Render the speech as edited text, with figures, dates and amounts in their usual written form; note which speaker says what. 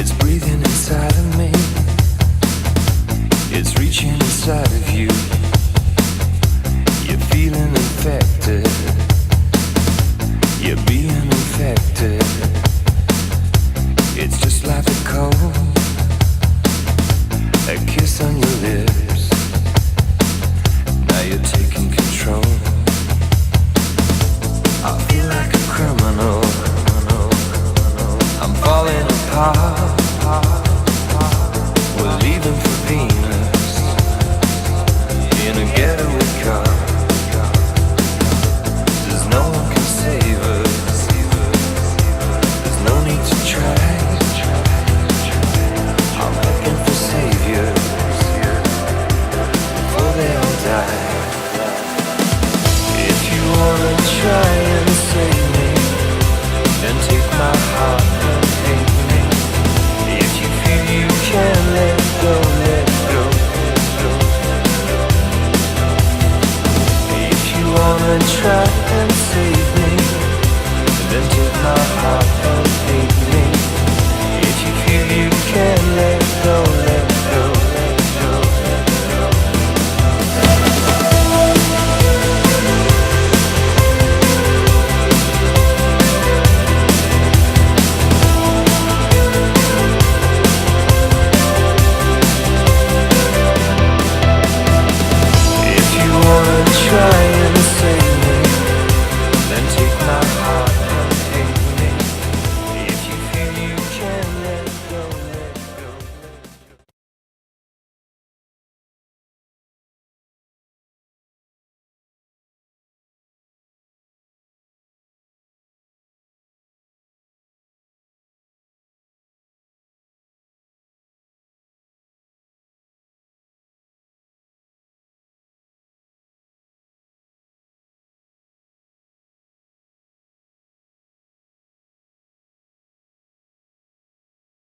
Speaker 1: It's breathing inside of me. It's reaching inside of you. You're feeling infected. You're being infected. It's just like a cold, a kiss on your lips. Now you're taking control. I feel like a criminal. I'm falling apart. We're leaving for Venus in a getaway car. 'Cause no one can save us. There's no need to try. I'm looking for saviors before they all die. If you wanna try and save me, then take my heart and hate me. If you feel you can let go, let go, let go. If you wanna try and save me, then take my heart and hate me.